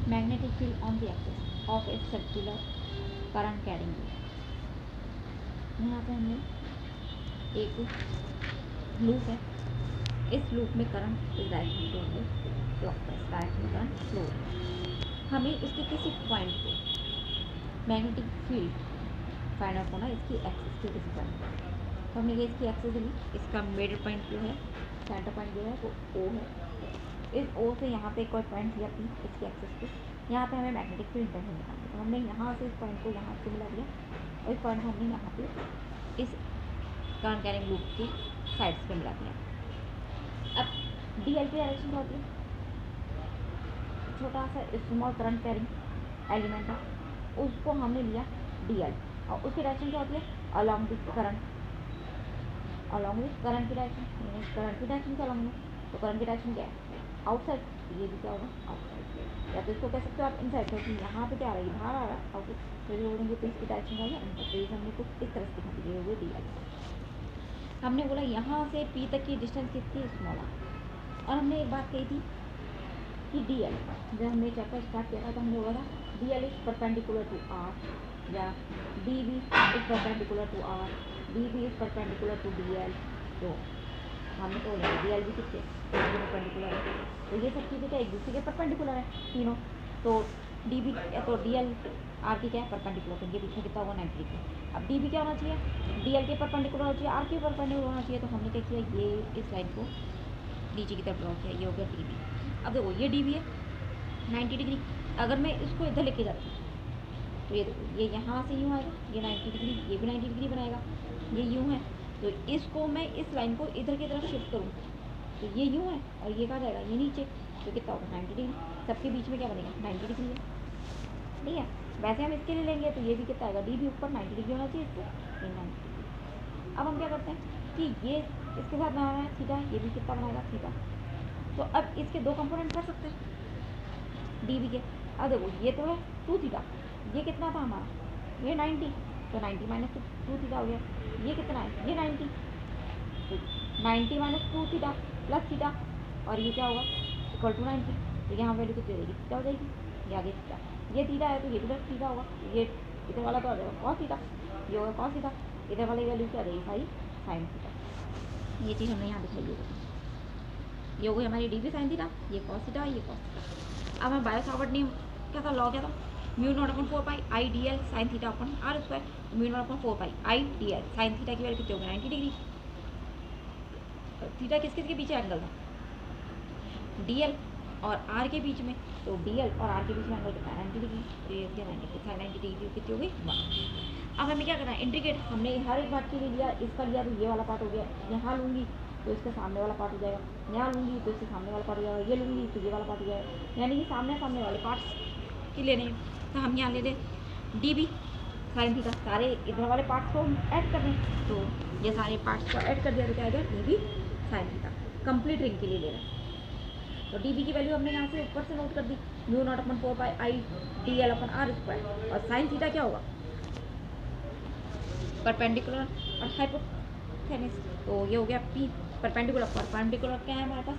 Magnetic field on the axis of a circular current carrying loop. यहाँ पे हमने एक लूप है, इस लूप में करंट इस डायरेक्शन में होंगे, क्लॉकवाइज डायरेक्शन में करंट फ्लो हो रहा है। हमें इसके किसी पॉइंट पे मैग्नेटिक फील्ड फाइंड आउट होना, इसकी एक्सिस के किसी पॉइंट पे। तो हमने ये इसकी एक्सिस ली, इसका मिडिल पॉइंट जो है, सेंटर पॉइंट जो है वो O है। इस O से यहाँ पे कोई पॉइंट लिया अपनी इसकी एक्सिस पे, यहाँ पे हमें मैग्नेटिक फील्ड इंटरसेक्ट निकालना है। तो हमने यहाँ से इस पॉइंट को यहाँ से मिला दिया और इस पॉइंट को हमने यहाँ पे इस करंट कैरिंग लूप की साइड्स पे मिला दिया। अब DL की डायरेक्शन क्या होती है, छोटा सा स्मॉल करंट कैरिंग एलिमेंट है, उसको हमने लिया DL और उसकी डायरेक्शन क्या होती है, along with current, along with current की डायरेक्शन, करंट की डायरेक्शन क्या अलॉन्ग में, तो करंट की डायरेक्शन क्या है, आउटसाइड, ये भी क्या होगा आउटसाइड, या तो इसको कह सकते हो आप इनसाइड, क्योंकि यहाँ पे क्या आ रहा है, बाहर आ रहा है आउटसाइड, तो ये बोलेंगे तो इसकी डायरेक्शन क्या है अंदर। तो ये हमने कुछ इस तरह से दिखा दिए हुए DL। हमने बोला यहाँ से P तक की डिस्टेंस कितनी स्मॉल है, और हमने एक बात कही थी कि DL, जब हमने चैप्टर स्टार्ट किया था तो हमने बोला था DL is perpendicular to R, या DB is perpendicular to R, DB is perpendicular to DL। तो हमने तो बोला DL भी किसके परपेंडिकुलर है, तो ये सब चीज़ें क्या एक दूसरे के परपेंडिकुलर है तीनों। तो DB तो DL R की क्या है परपेंडिकुलर, तो इनके बीच में कितना होगा 90 डिग्री। अब DB क्या होना चाहिए, DL के परपेंडिकुलर होना चाहिए, R के परपेंडिकुलर होना चाहिए। तो हमने क्या किया, ये इस लाइन को नीचे की तरफ ड्रॉ किया, ये हो गया DB। अब देखो ये DB है 90 डिग्री, अगर मैं इसको इधर लेके जाती हूँ तो ये देखो ये यहाँ से यूँ आएगा, ये 90 डिग्री, ये भी 90 डिग्री बनाएगा, ये यूँ है। तो इसको मैं इस लाइन को इधर की तरफ शिफ्ट करूँ तो ये यूँ है और ये कहाँ जाएगा, ये नीचे, तो कितना होगा 90 डिग्री, सबके बीच में क्या बनेगा 90 डिग्री है, ठीक है। वैसे हम इसके लिए लेंगे तो ये भी कितना आएगा, DB ऊपर 90 डिग्री होना चाहिए इसको, ये 90 डिग्री। अब हम क्या करते हैं कि ये इसके साथ बनाना है थीटा, ये भी कितना बनाएगा थीटा। तो अब इसके दो कंपोनेंट कर सकते हैं DB के। अब देखो ये तो है 2 थीटा, ये कितना था हमारा, ये 90, तो 90 माइनस 2 थीटा हो गया। ये कितना है, ये 90, तो 90 माइनस 2 थीटा प्लस थीटा, और ये क्या होगा इक्वल टू 90। तो यहाँ वैल्यू कितनी हो जाएगी, थीटा हो जाएगी, ये आगे थीटा, ये थीटा है तो ये भी थीटा होगा, ये इधर वाला क्या हो जाएगा कॉस थीटा, ये होगा कॉस थीटा, इधर वाली वैल्यू क्या रहेगी भाई साइन थीटा। ये चीज़ हमने यहाँ दिखाई है, ये हो गई हमारी DB साइन थीटा, ये कॉस थीटा, ये कॉस थीटा। अब हम बायो सावर्ट नियम क्या था, लॉ क्या था, म्यू नॉट अपॉन 4 पाई आई DL sine theta upon R square, mu naught upon 4 पाई आई DL साइन थीटा की वैल्यू कितनी होगी 90 डिग्री। थीटा किस किस के पीछे एंगल था, DL और R के बीच में, तो DL और R के बीच में एंगल कितना है 90 डिग्री, तो ये 90 डिग्री कितनी हो गई 1। अब हमें क्या करना है इंटीग्रेट, हमने हर एक बात के लिए लिया, इसका लिया तो ये वाला पार्ट हो गया, यहाँ लूँगी तो इसके सामने वाला पार्ट हो जाएगा, यहाँ लूँगी तो इसके सामने वाला पार्ट हो जाएगा, ये लूँगी तो ये वाला पार्ट हो जाएगा, यानी कि सामने सामने वाले पार्ट्स के लेने हैं। तो हम यहाँ ले लें DB साइन थीटा, सारे इधर वाले पार्ट्स को ऐड कर दें, तो ये सारे पार्ट्स को ऐड कर दिया तो क्या आ गया DB sine theta, complete ring के लिए ले रहे हैं। तो DB की वैल्यू हमने यहाँ से ऊपर से नोट कर दी, म्यू नॉट अपॉन 4 पाई आई DL अपॉन R स्क्वायर, और साइन थीटा क्या होगा परपेंडिकुलर और हाइपोटेन्यूस, तो ये हो गया P परपेंडिकुलर, परपेंडिकुलर क्या है हमारे पास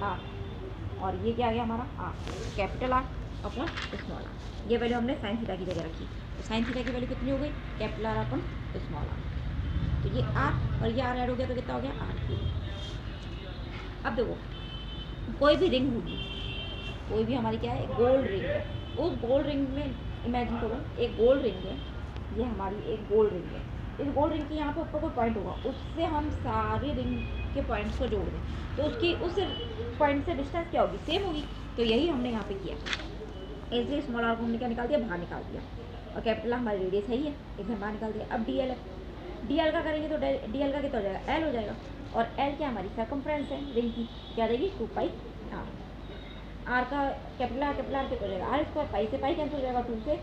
R, और ये क्या आ गया हमारा R, capital R upon small r। ये वैल्यू हमने साइन थीटा की जगह रखी, तो साइन थीटा की वैल्यू कितनी हो गई capital R upon small r। तो ये R और ये R ऐड हो गया तो कितना हो गया R3। अब देखो कोई भी रिंग होगी, कोई भी हमारी क्या है गोल्ड रिंग है, उस गोल्ड रिंग में इमेजिन करो एक गोल्ड रिंग है, ये हमारी एक गोल्ड रिंग है, इस गोल्ड रिंग के यहाँ पे ऊपर कोई पॉइंट होगा, उससे हम सारे रिंग के पॉइंट्स को जोड़ दें तो उसकी उस पॉइंट से डिस्टेंस क्या होगी सेम होगी। तो यही हमने यहाँ पे किया, इसलिए स्मॉल आर को हमने क्या निकाल दिया बाहर निकाल दिया, और कैपिटल हमारी रेडियस है ही है इसे बाहर निकाल दिया। अब DL है, DL का करेंगे तो DL का कितना हो जाएगा L हो जाएगा, और L क्या हमारी सर्कमफ्रेंस है रिंग की, क्या रहेगी 2 पाई R। R का कैपिटल R कितना हो जाएगा R स्क्वायर, पाई से पाई कैंसिल हो जाएगा, 2 से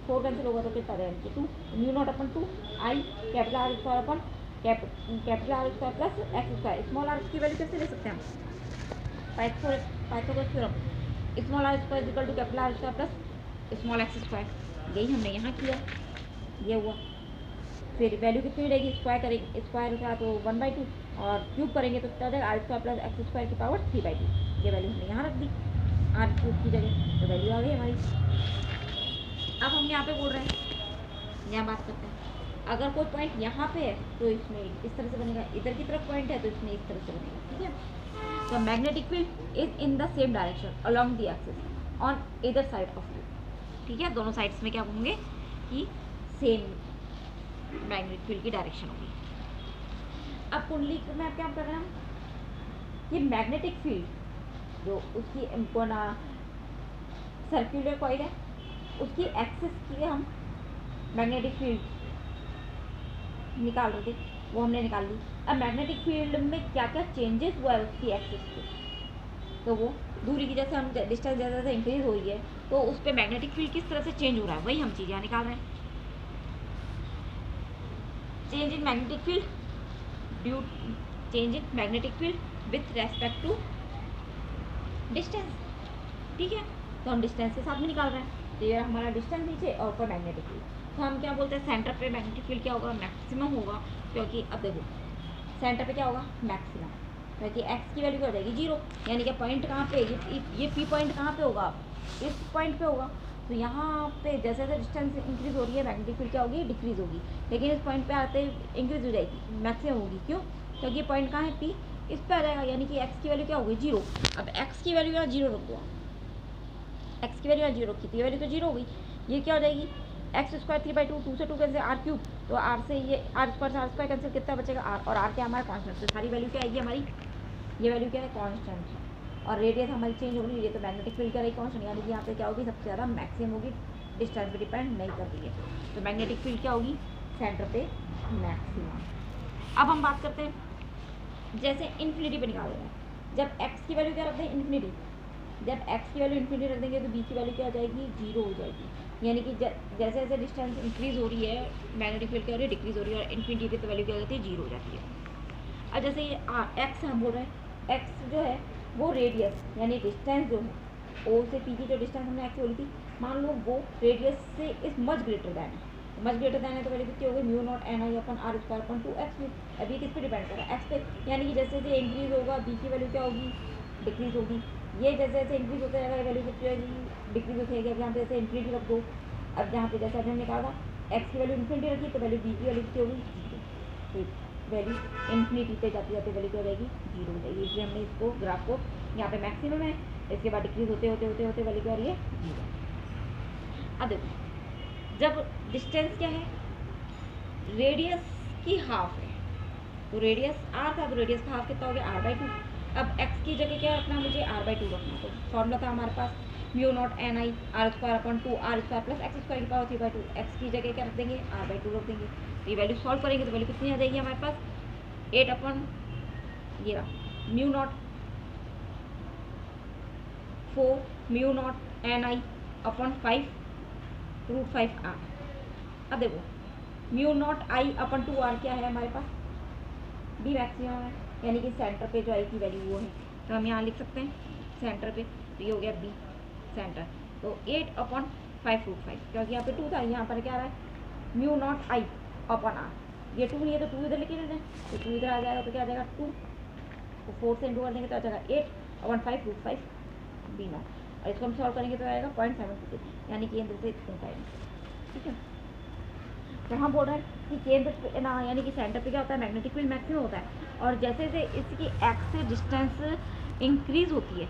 4 कैंसिल होगा तो कितना रहेगा 2, mu naught upon 2 I capital R square upon capital R square plus x square. Small r की वैल्यू कैसे ले सकते हैं हम, Pythagoras theorem, small r square equal to capital R square plus small x square, यही हमने यहाँ किया, ये हुआ। फिर वैल्यू कितनी रहेगी स्क्वायर करेंगे, स्क्वायर का तो 1/2 और क्यूब करेंगे तो कितना रहेगा R square plus x square की पावर 3/2, ये वैल्यू हमने यहाँ रख दी। आर क्यूब की जगह, तो वैल्यू आ गई हमारी। अब हम यहाँ पे बोल रहे हैं, यहाँ बात करते हैं, अगर कोई पॉइंट यहाँ पे है तो इसमें इस तरह से बनेगा, इधर की तरफ पॉइंट है तो इसमें इस तरह से बनेगा, ठीक है। तो magnetic field is in the same direction along the axis on इधर साइड ऑफ यू, ठीक है। दोनों साइड्स में क्या होंगे कि सेम मैग्नेटिक फील्ड की डायरेक्शन होगी। अब कुंडली में आप क्या कर रहे हैं कि मैग्नेटिक फील्ड जो उसकी कोना सर्कुलर कॉइल है उसकी एक्सिस की हम मैग्नेटिक फील्ड निकाल रहे थे, वो हमने निकाल ली। अब मैग्नेटिक फील्ड में क्या क्या चेंजेस हुआ है उसकी एक्सिस पे, तो वो दूरी की जैसे हम डिस्टेंस जैसे जैसे इंक्रीज हो रही है तो उस पर मैग्नेटिक फील्ड किस तरह से चेंज हो रहा है, वही हम चीज़ यहाँ निकाल रहे हैं। Change in magnetic field due change in magnetic field with respect to distance, ठीक है। तो हम डिस्टेंस के साथ में निकाल रहे हैं, तो ये हमारा डिस्टेंस नीचे और ऊपर मैग्नेटिक फील्ड। तो हम क्या बोलते हैं, सेंटर पे मैग्नेटिक फील्ड क्या होगा, मैक्सिमम होगा, क्योंकि अब देखो सेंटर पे क्या होगा, मैक्सिमम, क्योंकि एक्स की वैल्यू क्या हो जाएगी 0, यानी कि पॉइंट कहाँ पे, ये पी पॉइंट कहाँ पे होगा, इस पॉइंट पे होगा। तो यहाँ पे जैसे जैसे डिस्टेंस इंक्रीज हो रही है मैग्नेटिक फील्ड क्या होगी, डिक्रीज होगी, लेकिन इस पॉइंट पे आते इंक्रीज हो जाएगी, मैक्सिमम होगी। क्यों, क्योंकि पॉइंट कहाँ है, पी, इस पे आ जाएगा, यानी कि एक्स की वैल्यू क्या होगी 0। अब एक्स की वैल्यू यहाँ 0 रख दो, एक्स की वैल्यू यहाँ 0 रखी, तो ये वैल्यू तो 0 हो गई। ये क्या हो जाएगी, एक्स स्क्वायर 3/2, 2 से 2 कैंसिल, आर क्यूब, तो आर से ये आर स्क्वायर कैंसिल, कितना बचेगा आर, और आर क्या हमारा कांस्टेंट, तो सारी वैल्यू क्या आएगी हमारी, ये वैल्यू क्या है कांस्टेंट, और रेडियस हमारी चेंज हो रही है, तो मैग्नेटिक फील्ड का रही कांस्टेंट, यानी कि यहाँ पे क्या होगी, सबसे ज़्यादा मैक्सिमम होगी, डिस्टेंस पे डिपेंड नहीं कर रही है। तो मैग्नेटिक फील्ड क्या होगी, सेंटर पे मैक्सिमम। अब हम बात करते हैं जैसे इन्फिनिटी पे निकाल रहे हैं, जब एक्स की वैल्यू क्या रखते हैं इन्फिनिटी, जब एक्स की वैल्यू इन्फिनिटी रख देंगे तो बी की वैल्यू क्या हो जाएगी 0 हो जाएगी, यानी कि जैसे जैसे डिस्टेंस इंक्रीज हो रही है मैग्नेटिक फील्ड क्या हो रही है, डिक्रीज हो रही है, और इन्फिनिटी पे तो वैल्यू क्या हो जाती है 0 हो जाती है। अब जैसे ये एक्स हम बोल रहे हैं, एक्स जो है वो रेडियस यानी डिस्टेंस जो है ओ से पी की जो डिस्टेंस हमने एक्स बोली थी, मान लो वो रेडियस से इज मच ग्रेटर दैन है, मच ग्रेटर दैन है तो वैल्यू कितनी हो गई mu naught N I upon R square upon 2x। अभी किस पे डिपेंड कर रहा है, एक्स पे, यानी कि जैसे जैसे इंक्रीज होगा बी की वैल्यू क्या होगी, डिक्रीज होगी। ये जैसे जैसे इंक्रीज होता जाएगा वैल्यू कितनी होगी, डिक्रीज होती है। यहाँ पे जैसे इन्फिनिटी रख दो, अब जहाँ पे जैसे हमने निकाला एक्स की वैल्यू इन्फिनिटी रखी तो वैल्यू बी की वैल्यू कितनी होगी, वैल्यू इन्फिनिटी पे जाते जाते वैल्यू क्या हो जाएगी 0 हो जाएगी। इसलिए हमने इसको ग्राफ को यहाँ पे मैक्सिमम है, इसके बाद डिक्रीज होते होते होते होते वैल्यू क्या हो रही है 0। अब देखो जब डिस्टेंस क्या है, रेडियस की हाफ है, तो रेडियस आर था, तो रेडियस का हाफ कितना हो गया r/2। अब x की जगह क्या रखना, मुझे r/2 रखना, तो फॉर्मूला था हमारे पास mu naught N I are square upon 2r square plus x square की पावर 3/2। एक्स की जगह क्या रख देंगे r/2 रख देंगे, तो ये वैल्यू सॉल्व करेंगे तो वैल्यू कितनी आ जाएगी हमारे पास 8 अपन ये रहा mu naught 4 mu naught N I upon 5√5r। अब देखो mu naught I upon 2r क्या है हमारे पास, बी मैक्सिमम है, यानी कि सेंटर पे जो आई की वैल्यू वो है, तो हम यहाँ लिख सकते हैं सेंटर पे, तो ये हो गया बी सेंटर, तो 8/5√5, क्योंकि यहाँ पे 2 था, यहाँ पर क्या आ रहा है mu naught I upon R, ये 2 नहीं है तो 2 इधर लेके जाए, तो 2 इधर आ जाएगा तो क्या आ जाएगा 2, तो 4 से इंटू कर देंगे तो आ जाएगा 8/5√5 बी नॉट, और इसको हम सॉल्व करेंगे तो आएगा 0.76, यानी केंद्र से इतना, ठीक है। तो हम बोल रहे हैं कि केंद्र पे ना, यानी कि सेंटर पे क्या होता है मैग्नेटिक फील्ड मैक्सिमम होता है, और जैसे जैसे इसकी एक्स से डिस्टेंस इंक्रीज होती है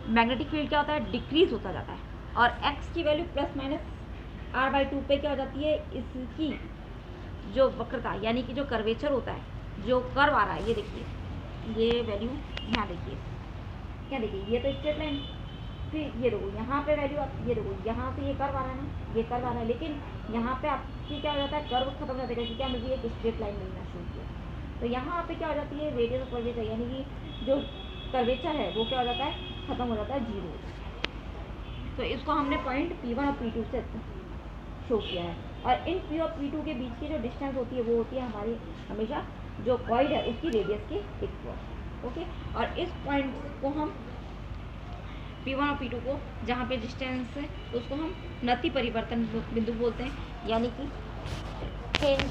मैग्नेटिक फील्ड क्या होता है डिक्रीज होता जाता है, और एक्स की वैल्यू प्लस माइनस r/2 पे क्या हो जाती है, इसकी जो वक्रता यानी कि जो कर्वेचर होता है, जो कर्व आ रहा है, ये देखिए ये वैल्यू यहाँ देखिए क्या देखिए, ये तो स्ट्रेट लाइन, फिर ये देखो यहाँ पे वैल्यू आप ये देखो यहाँ से ये कर्व आ रहा है ना, ये कर्व आ रहा है, लेकिन यहाँ पे आपकी क्या हो जाता है कर्व खत्म हो जाता है, क्योंकि क्या मुझे एक स्ट्रेट लाइन मिलना शुरू किया, तो यहाँ पे क्या हो जाती है रेडियस ऑफ कर्वेचर, यानी कि जो कर्वेचर है वो क्या हो जाता है खत्म हो जाता है 0। तो इसको हमने पॉइंट P1 और P2 से शो किया है, और इन P और P2 के बीच की जो डिस्टेंस होती है वो होती है हमारी हमेशा जो कॉइल है उसकी रेडियस के इक्वल, ओके। और इस पॉइंट को हम P1 और P2 को जहाँ पे डिस्टेंस है उसको हम नति परिवर्तन बिंदु बोलते हैं, यानी कि चेंज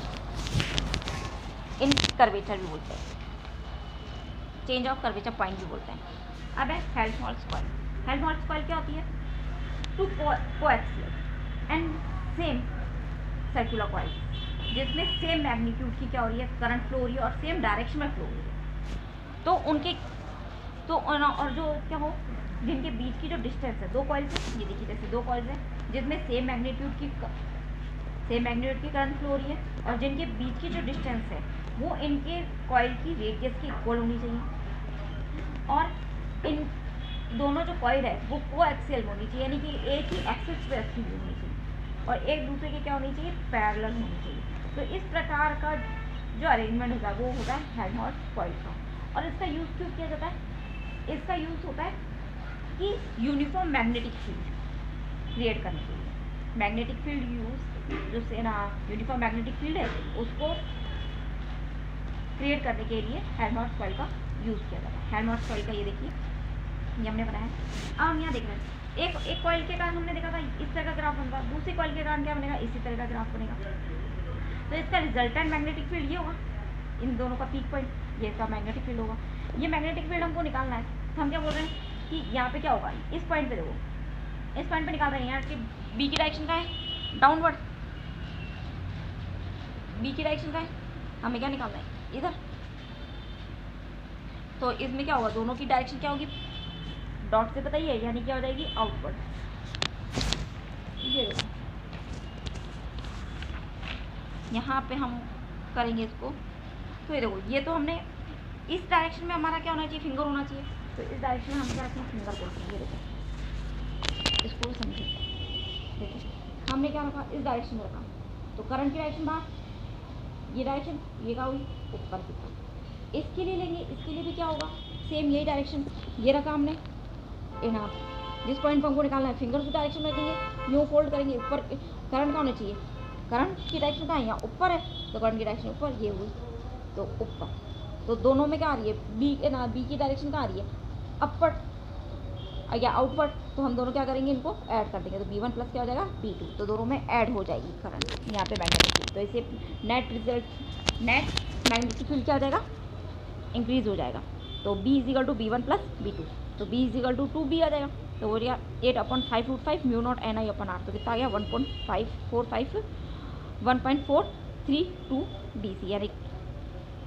इन कर्वेचर भी बोलते हैं, चेंज ऑफ कर्वेचर पॉइंट भी बोलते हैं। अब है हेल्महोल्ट्ज कॉइल। हेल्महोल्ट्ज कॉइल क्या होती है? Two coaxial and same circular coil, जिसमें सेम मैग्नीट्यूड की क्या हो रही है, करंट फ्लो हो रही है और सेम डायरेक्शन में फ्लो हो रही है। तो उनके तो और जो क्या हो, जिनके बीच की जो डिस्टेंस है, दो कॉइल्स है, ये देखिए जैसे दो कॉइल्स है जिसमें सेम मैग्नीट्यूड की करंट फ्लो हो रही है, और जिनके बीच की जो डिस्टेंस है वो इनके कॉइल की रेडियस की इक्वल होनी चाहिए, और इन दोनों जो कॉइल है वो कोएक्सियल होनी चाहिए, यानी कि एक ही एक्सिस पे रखी हुई होनी चाहिए और एक दूसरे के क्या होनी चाहिए, पैरेलल होनी चाहिए। तो इस प्रकार का जो अरेंजमेंट होता है वो होता है हेल्महोल्ट्ज कॉइल का। और इसका यूज़ क्यों किया जाता है? इसका यूज़ होता है कि यूनिफॉर्म मैग्नेटिक फील्ड क्रिएट करने के लिए। मैग्नेटिक फील्ड यूज जो से ना यूनिफॉर्म मैग्नेटिक फील्ड है उसको क्रिएट करने के लिए हेल्महोल्ट्ज कॉइल का यूज़ किया जाता है। हेल्महोल्ट्ज कॉइल का ये देखिए, ये हमने बनाया। अब हम यहाँ देख रहे हैं एक कॉइल के कारण हमने देखा था इस तरह का ग्राफ बनता है, दूसरी कॉइल के कारण क्या बनेगा, इसी तरह का ग्राफ बनेगा। तो इसका रिजल्टेंट मैग्नेटिक फील्ड ये होगा, इन दोनों का पीक पॉइंट, ये इसका मैग्नेटिक फील्ड होगा। ये मैग्नेटिक फील्ड हमको निकालना है, तो हम क्या बोल रहे हैं कि यहाँ पे क्या होगा, इस पॉइंट पे देखो, इस पॉइंट पे निकाल रहे हैं यहाँ कि बी की डायरेक्शन का है डाउनवर्ड, बी की डायरेक्शन का है, हमें क्या निकालना है इधर। तो इसमें क्या होगा, दोनों की डायरेक्शन क्या होगी, डॉट से बताइए, यानी क्या हो जाएगी आउटवर्ड। ये देखो यहाँ पे हम करेंगे इसको, तो ये देखो, ये तो हमने इस डायरेक्शन में हमारा क्या होना चाहिए, फिंगर होना चाहिए। तो इस डायरेक्शन में हम क्या रखें, फिंगर बोलते हैं। ये देखो, इसको समझिए, देखो हमने क्या रखा, इस डायरेक्शन में रखा, तो करंट की डायरेक्शन बाहर, ये डायरेक्शन ये क्या हुई, ऊपर की तरफ। इसके लिए लेंगे, इसके लिए भी क्या होगा, सेम यही डायरेक्शन, ये रखा हमने यहाँ, जिस पॉइंट पर हमको निकालना है फिंगर उस डायरेक्शन में रखेंगे, यूँ फोल्ड करेंगे, ऊपर करंट का होना चाहिए, करंट की डायरेक्शन कहाँ है, यहाँ ऊपर है, तो करंट की डायरेक्शन ऊपर, ये हुई तो ऊपर। तो दोनों में क्या आ रही है, बी की डायरेक्शन कहाँ आ रही है, अपवर्ड या आउटवर्ड। तो हम दोनों क्या करेंगे, इनको ऐड कर देंगे, तो B1 प्लस क्या हो जाएगा B2, तो दोनों में ऐड हो जाएगी करंट यहाँ पे मैग्नेटिक फील्ड। तो इसे नेट मैग्नेटिक फील्ड क्या हो जाएगा, इंक्रीज हो जाएगा। तो B is equal to B1 plus B2, तो B इजिकल टू 2B आ जाएगा। तो वो गया 8/5√5 म्यू नॉट NI/R, तो कितना आ गया 1.432 DC, यानी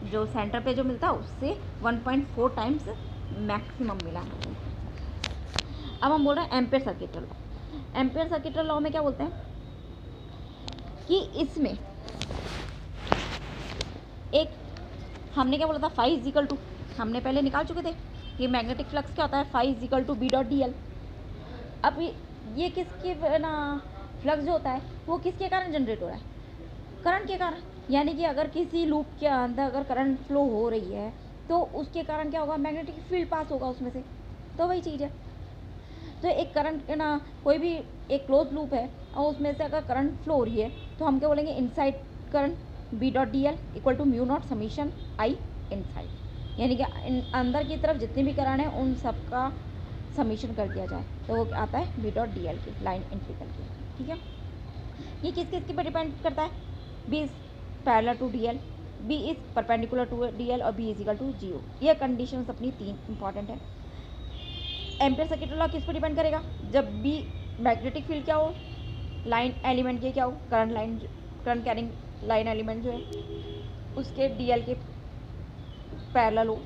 जो सेंटर पे जो मिलता है उससे 1.4 टाइम्स मैक्सिमम मिला है। अब हम बोल रहे हैं ampere circuital law. Ampere circuital law में क्या बोलते हैं कि इसमें एक हमने क्या बोला था, फाई इजिकल टू, हमने पहले निकाल चुके थे कि मैग्नेटिक फ्लक्स क्या होता है, फाई इजिकल टू B.dl। अब ये किसके ना फ्लक्स जो होता है वो किसके कारण जनरेट हो रहा है, करंट के कारण। यानी कि अगर किसी लूप के अंदर अगर करंट फ्लो हो रही है तो उसके कारण क्या होगा, मैग्नेटिक फील्ड पास होगा उसमें से, तो वही चीज़ है। तो एक करंट ना, कोई भी एक क्लोज लूप है और उसमें से अगर करंट फ्लो हो रही है तो हम क्या बोलेंगे, inside current B.dl equal to mu naught summation I inside, यानी कि अंदर की तरफ जितने भी करंट हैं उन सब का समीशन कर दिया जाए, तो वो आता है B.dl की लाइन इंटीग्रल की। ठीक है, ये किस किस पर डिपेंड करता है, B is parallel to DL, B is perpendicular to DL और B इज इक्वल टू 0। ये कंडीशंस अपनी 3 इंपॉर्टेंट है। एम्पेयर सर्किटल लॉ किस पर डिपेंड करेगा, जब B मैग्नेटिक फील्ड क्या हो, लाइन एलिमेंट के क्या हो, करंट कैरिंग लाइन एलिमेंट जो है उसके DL के पैरेलल हो,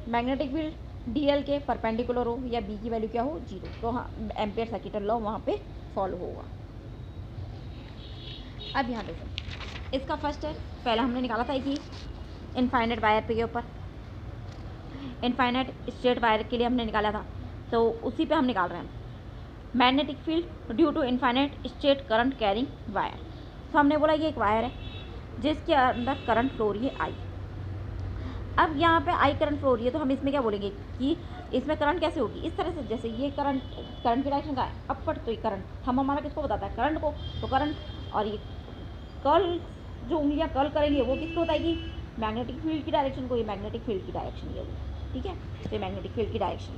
मैग्नेटिक फील्ड DL के परपेंडिकुलर हो या B की वैल्यू क्या हो 0, तो हाँ एम्पेयर सर्किटल लॉ वहाँ पे फॉलो होगा। अब यहाँ देखो, इसका फर्स्ट है, पहला हमने निकाला था कि इनफाइनाइट वायर पे के ऊपर, इनफाइनाइट स्ट्रेट वायर के लिए हमने निकाला था, तो उसी पे हम निकाल रहे हैं magnetic field due to infinite straight current carrying wire. तो हमने बोला ये एक वायर है जिसके अंदर करंट फ्लो हो रही है I। अब यहाँ पे I करंट फ्लो हो रही है, तो हम इसमें क्या बोलेंगे कि इसमें करंट कैसे होगी, इस तरह से, जैसे ये करंट की डायरेक्शन का है अपवर्ड, तो ये करंट हम हमारा किसको बताता है, करंट को, तो करंट, और ये कर्ल जो उंगलियाँ कर्ल करेंगे वो किसको बताएगी, मैग्नेटिक फील्ड की डायरेक्शन को, ये मैग्नेटिक फील्ड की डायरेक्शन ये होगी। ठीक है, तो ये मैग्नेटिक फील्ड की डायरेक्शन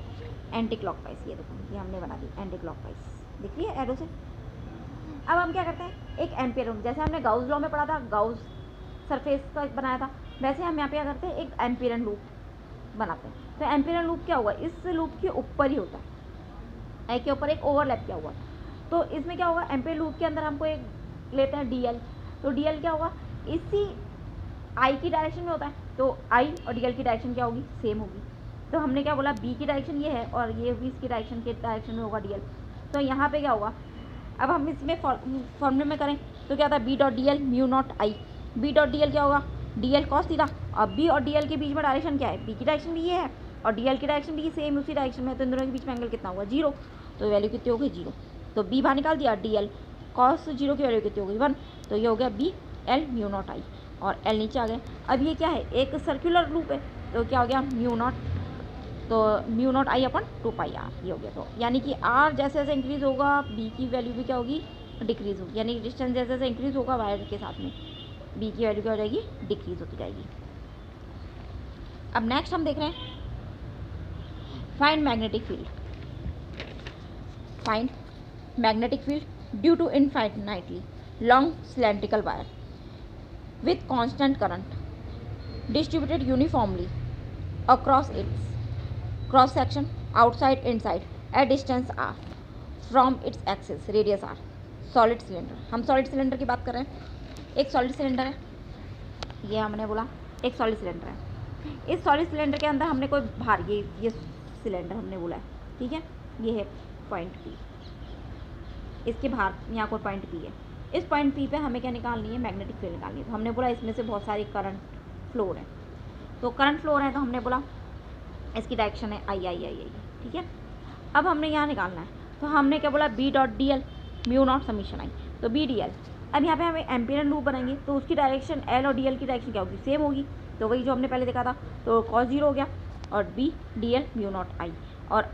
एंटी क्लॉकवाइज, ये देखो ये हमने बना दी एंटी क्लॉकवाइज, दिख रही है एरो से। अब हम क्या करते हैं, एक एम्पियर, जैसे हमने गाउस लॉ में पढ़ा था, गाउस सरफेस का बनाया था, वैसे हम यहाँ पे क्या करते हैं, एक एम्पियरन लूप बनाते हैं। तो एम्पिरिकल लूप क्या होगा, इस लूप के ऊपर ही होता है, आई के ऊपर एक ओवरलैप किया हुआ। तो इसमें क्या होगा, एम्पिरिकल लूप के अंदर हमको एक लेते हैं डी एल, तो डी एल क्या होगा, इसी आई की डायरेक्शन में होता है, तो आई और डी एल की डायरेक्शन क्या होगी, सेम होगी। तो हमने क्या बोला, बी की डायरेक्शन ये है और ये भी इसकी डायरेक्शन के डायरेक्शन में होगा डी एल। तो यहाँ पे क्या होगा, अब हम इसमें फॉर्मूले में करें तो क्या था, B dot D L mu naught I, B dot D L क्या होगा, डी एल कॉस थीटा। अब बी और डी एल के बीच में डायरेक्शन क्या है, बी की डायरेक्शन भी ये है और डी एल की डायरेक्शन भी सेम उसी डायरेक्शन में, तो इन दोनों के बीच में एंगल कितना होगा, 0। तो वैल्यू कितनी होगी, 0। तो बी बाहर निकाल दिया, डी एल कॉस 0 की वैल्यू कितनी होगी, 1। तो ये हो गया B L mu naught I और एल नीचे आ गया। अब ये क्या है, एक सर्कुलर लूप है, तो क्या हो गया म्यू नॉट, तो mu naught I upon 2 pi R, ये हो गया। तो यानी कि आर जैसे जैसे इंक्रीज़ होगा बी की वैल्यू भी क्या होगी, डिक्रीज़ होगी, यानी डिस्टेंस जैसे जैसे इंक्रीज़ होगा वायर के साथ में बी की वैल्यू क्या हो जाएगी, डिक्रीज़ होती जाएगी। अब नेक्स्ट हम देख रहे हैं find magnetic field. Find magnetic field due to infinitely long cylindrical wire with constant current distributed uniformly across its cross section outside inside at distance r from its axis radius r solid cylinder। हम solid cylinder की बात कर रहे हैं, एक solid cylinder है, ये हमने बोला एक solid cylinder है। इस solid cylinder के अंदर हमने कोई भार, ये सिलेंडर हमने बोला है, ठीक है, ये है पॉइंट P, इसके भार यहाँ कोई पॉइंट P है। इस पॉइंट P पे हमें क्या निकालनी है, मैग्नेटिक फील्ड निकालनी है। तो हमने बोला इसमें से बहुत सारी करंट फ्लो है, तो करंट फ्लो है, तो हमने बोला इसकी डायरेक्शन है आई आई आई आई, ठीक है। अब हमने यहाँ निकालना है, तो हमने क्या बोला, B dot D L mu naught summation I, तो बी डी एल। अब यहाँ पे हमें एम्पिरिकल लूप बनाएंगे, तो उसकी डायरेक्शन एल और डी एल की डायरेक्शन क्या होगी, सेम होगी, तो वही जो हमने पहले देखा था, तो कॉस 0 हो गया और B D L mu naught I, और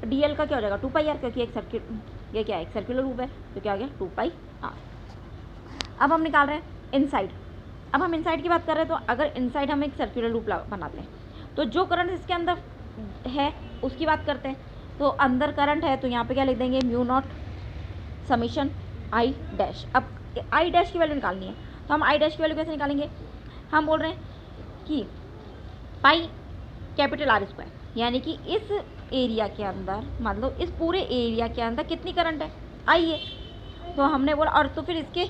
डी एल का क्या हो जाएगा 2 पाई आर, क्योंकि एक सर्किल, ये क्या है, एक सर्कुलर लूप है, तो क्या हो गया 2 पाई आर। अब हम निकाल रहे हैं इनसाइड। अब हम इनसाइड की बात कर रहे हैं, तो अगर इनसाइड हम एक सर्कुलर लूप बनाते हैं, तो जो करंट इसके अंदर है उसकी बात करते हैं। तो अंदर करंट है, तो यहाँ पे क्या लिख देंगे, mu naught summation I dash. अब आई डैश की वैल्यू निकालनी है, तो हम आई डैश की वैल्यू कैसे निकालेंगे, हम बोल रहे हैं कि पाई कैपिटल आर स्क्वायर, यानी कि इस एरिया के अंदर, मतलब इस पूरे एरिया के अंदर कितनी करंट है, आई है, तो हमने बोला, और तो फिर इसके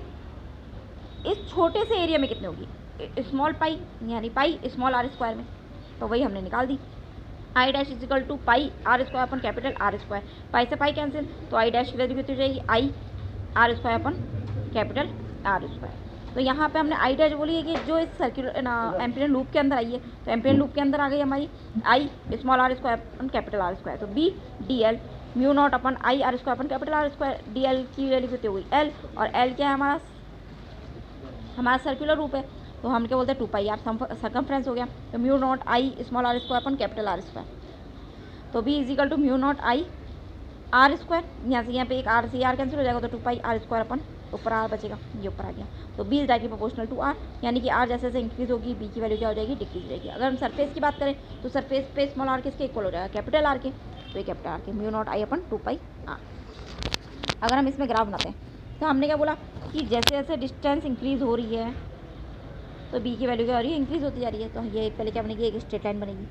इस छोटे से एरिया में कितनी होगी, स्मॉल पाई, यानी पाई स्मॉल आर स्क्वायर में, तो वही हमने निकाल दी। I dash equal to pi R square upon capital R square, pi से पाई कैंसिल, तो आई डैश की वैल्यू कितनी हो जाएगी, I R square upon capital R square. तो यहाँ पे हमने आई डैश बोली है कि जो इस सर्कुलर एम्पिरिकल लूप के अंदर आई है, तो एम्पिरिकल लूप के अंदर आ गई हमारी I small r square upon capital R square, तो B D L mu naught upon I are square upon capital R square, d l की वैल्यू कितनी हो गई एल, और एल क्या है हमारा सर्कुलर रूप है, तो हम क्या बोलते हैं 2 पाई आर सर्कमफ्रेंस हो गया, तो mu naught I small r square upon capital R square, तो B equal to mu naught I are square, यहाँ से यहाँ पे एक आर से आर कैंसिल हो जाएगा, तो 2 पाई आर स्क्वायर अपन ऊपर आर बचेगा, ये ऊपर आ गया, तो B is directly proportional to R, यानी कि आर जैसे जैसे इंक्रीज होगी बी की वैल्यू क्या हो जाएगी, डिक्रीज हो जाएगी। अगर हम सरफेस की बात करें, तो सरफेस पे स्मॉल आर किसके इक्वल हो जाएगा, कैपिटल आर के, तो ये कैपिटल आर के mu naught I upon 2 pi R. अगर हम इसमें ग्राफ बनाते हैं, तो हमने क्या बोला कि जैसे जैसे डिस्टेंस इंक्रीज हो रही है, तो बी की वैल्यू क्या हो रही है, इंक्रीज होती जा रही है, तो ये पहले क्या बनेगी, एक स्ट्रेट लाइन बनेगी।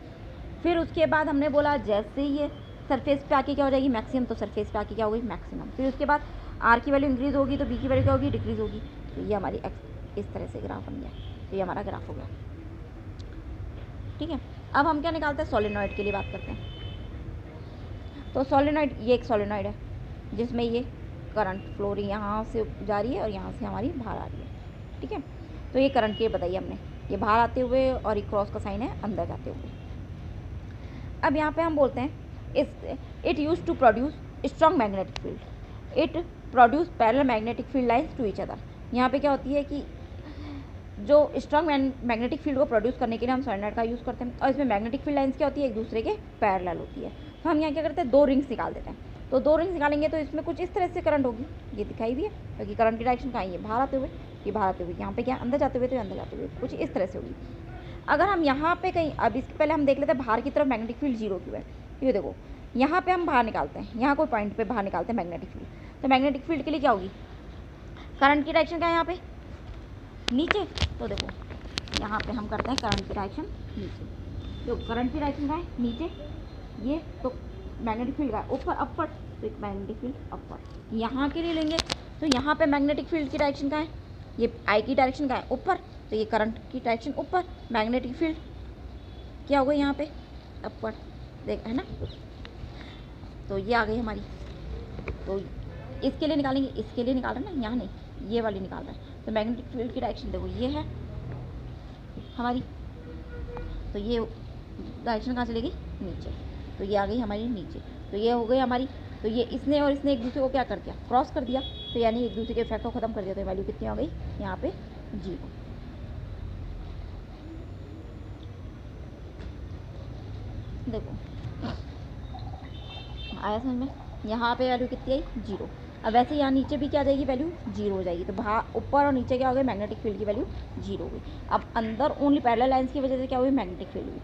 फिर उसके बाद हमने बोला जैसे ये सरफेस पे आके क्या हो जाएगी, मैक्सिमम, तो सरफेस पे आके क्या होगी, मैक्सिमम। फिर उसके बाद आर की वैल्यू इंक्रीज होगी, तो बी की वैल्यू क्या होगी, डिक्रीज होगी, तो ये हमारी इस तरह से ग्राफ बन गया, तो ये हमारा ग्राफ हो गया, ठीक है। अब हम क्या निकालते हैं, सोलेनॉइड के लिए बात करते हैं। तो सोलेनॉइड, ये एक सोलेनॉइड है जिसमें ये करंट फ्लो रही यहाँ से जा रही है और यहाँ से हमारी बाहर आ रही है, ठीक है। तो ये करंट के बताइए हमने, ये बाहर आते हुए और ये क्रॉस का साइन है अंदर जाते हुए। अब यहाँ पे हम बोलते हैं it use to produce strong magnetic field, it produce parallel magnetic field lines to each other. यहाँ पे क्या होती है कि जो स्ट्रॉन्ग मैग्नेटिक फील्ड को प्रोड्यूस करने के लिए हम सोलेनॉइड का यूज़ करते हैं, और इसमें मैग्नेटिक फील्ड लाइन्स क्या होती है, एक दूसरे के पैरेलल होती है। तो हम यहाँ क्या करते हैं, 2 रिंग्स निकाल देते हैं, तो 2 रिंग्स निकालेंगे तो इसमें कुछ इस तरह से करंट होगी, ये दिखाई भी है, क्योंकि करंट की डायरेक्शन कहाँ है, ये बाहर आते हुए, ये बाहर आते हुए, यहाँ पे क्या अंदर जाते हुए, तो अंदर जाते हुए कुछ इस तरह से होगी। अगर हम यहाँ पे कहीं, अब इसके पहले हम देख लेते हैं बाहर की तरफ मैग्नेटिक फील्ड 0 क्यों है। ये देखो यहाँ पे हम बाहर निकालते हैं, यहाँ कोई पॉइंट पे बाहर निकालते हैं मैग्नेटिक फील्ड, तो मैग्नेटिक फील्ड के लिए क्या होगी, करंट की डायरेक्शन क्या है यहाँ पे नीचे, तो देखो यहाँ पे हम करते हैं करंट की डायरेक्शन नीचे, जो करंट की डायरेक्शन का है नीचे, ये तो मैग्नेटिक फील्ड का है ऊपर अपवर्ड, तो एक मैग्नेटिक फील्ड अपवर्ड। यहाँ के लिए लेंगे तो यहाँ पे मैग्नेटिक फील्ड की डायरेक्शन का है, ये आई की डायरेक्शन का है ऊपर, तो ये करंट की डायरेक्शन ऊपर, मैग्नेटिक फील्ड क्या हो गई यहाँ पे अपवर्ड, देख है ना। तो ये आ गई हमारी। तो इसके लिए निकालेंगे, इसके लिए निकाल रहे हैं ना, यहाँ नहीं, ये वाली निकाल रहे हैं। तो मैग्नेटिक फील्ड की डायरेक्शन देखो ये है हमारी, तो ये डायरेक्शन कहाँ चलेगी नीचे, तो ये आ गई हमारी नीचे। तो ये हो गई हमारी, तो ये इसने और इसने एक दूसरे को क्या कर दिया, क्रॉस कर दिया, तो यानी एक दूसरे के इफेक्ट को ख़त्म कर दिया। तो वैल्यू कितनी आ गई यहाँ पे 0। देखो आया समझ में, यहाँ पे वैल्यू कितनी आई 0। अब वैसे यहाँ नीचे भी क्या जाएगी वैल्यू 0 हो जाएगी, तो बाहर ऊपर और नीचे क्या हो गई मैग्नेटिक फील्ड की वैल्यू 0 हो गई। अब अंदर ओनली पैरेलल लाइंस की वजह से क्या हुई मैग्नेटिक फील्ड हुई।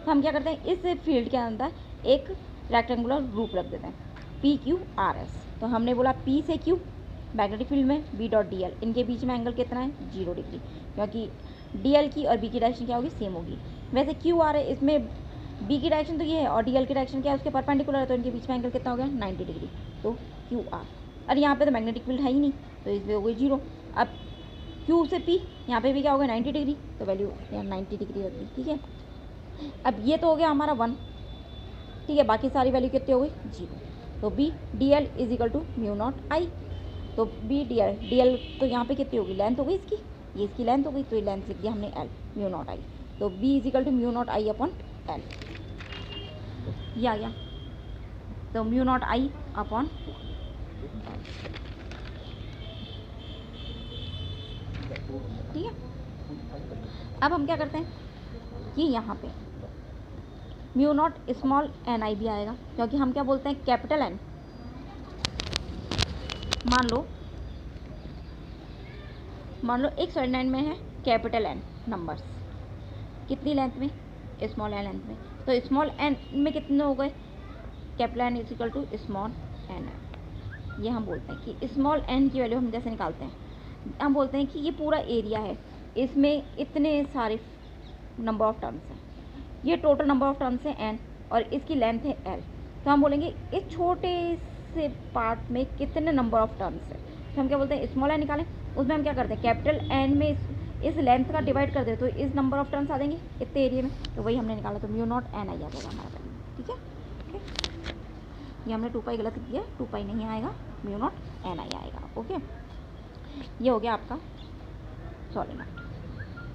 तो हम क्या करते हैं, इस फील्ड के अंदर एक रेक्टेंगुलर रूप रख देते हैं PQRS। तो हमने बोला P से Q मैग्नेटिक फील्ड में B.dl, इनके बीच में एंगल कितना है 0 डिग्री, क्योंकि DL की और B की डायरेक्शन क्या होगी सेम होगी। वैसे QR है, इसमें B की डायरेक्शन तो ये है और DL की डायरेक्शन क्या है उसके परपेंडिकुलर है, तो इनके बीच में एंगल कितना हो गया 90 डिग्री, तो QR। और यहाँ पे तो मैग्नेटिक फील्ड है ही नहीं, तो इसमें हो गई 0। अब Q से P यहाँ पे भी क्या हो गया 90 डिग्री, तो वैल्यू यहाँ 90 डिग्री रख दी, ठीक है। अब ये तो हो गया हमारा 1, ठीक है, बाकी सारी वैल्यू कितनी हो गई 0। तो B.dl is equal to μ0I। तो B.dl तो यहाँ पे कितनी होगी, लेंथ हो गई इसकी, ये इसकी लेंथ हो गई, तो ये लेंथ लिख दिया हमने L μ0I। तो B is equal to μ0I upon L, ये आ गया। तो μ0I अपॉन ठीक है। अब हम क्या करते हैं कि यहाँ पे μ0 स्मॉल ni भी आएगा, क्योंकि हम क्या बोलते हैं कैपिटल N, मान लो एक सोलेनोइड में है कैपिटल N नंबर्स, कितनी लेंथ में स्मॉल n लेंथ में, तो स्मॉल n में कितने हो गए capital N is equal to small n। ये हम बोलते हैं कि स्मॉल n की वैल्यू हम जैसे निकालते हैं, हम बोलते हैं कि ये पूरा एरिया है, इसमें इतने सारे नंबर ऑफ टर्न्स हैं, ये टोटल नंबर ऑफ टर्न्स है n और इसकी लेंथ है l। तो हम बोलेंगे इस छोटे से पार्ट में कितने नंबर ऑफ टर्न्स है, तो हम क्या बोलते हैं स्मॉल n निकालें, उसमें हम क्या करते हैं कैपिटल N में इस लेंथ का डिवाइड कर दे तो इस नंबर ऑफ टर्न्स आ जाएंगे इतने एरिया में, तो वही हमने निकाला, तो μ0 n आ जाएगा हमारा वैल्यू, ठीक है। ओके, ये हमने 2 पाई गलत किया, 2 पाई नहीं आएगा, μ0 n आएगा। ओके, ये हो गया आपका सोलेनोइड।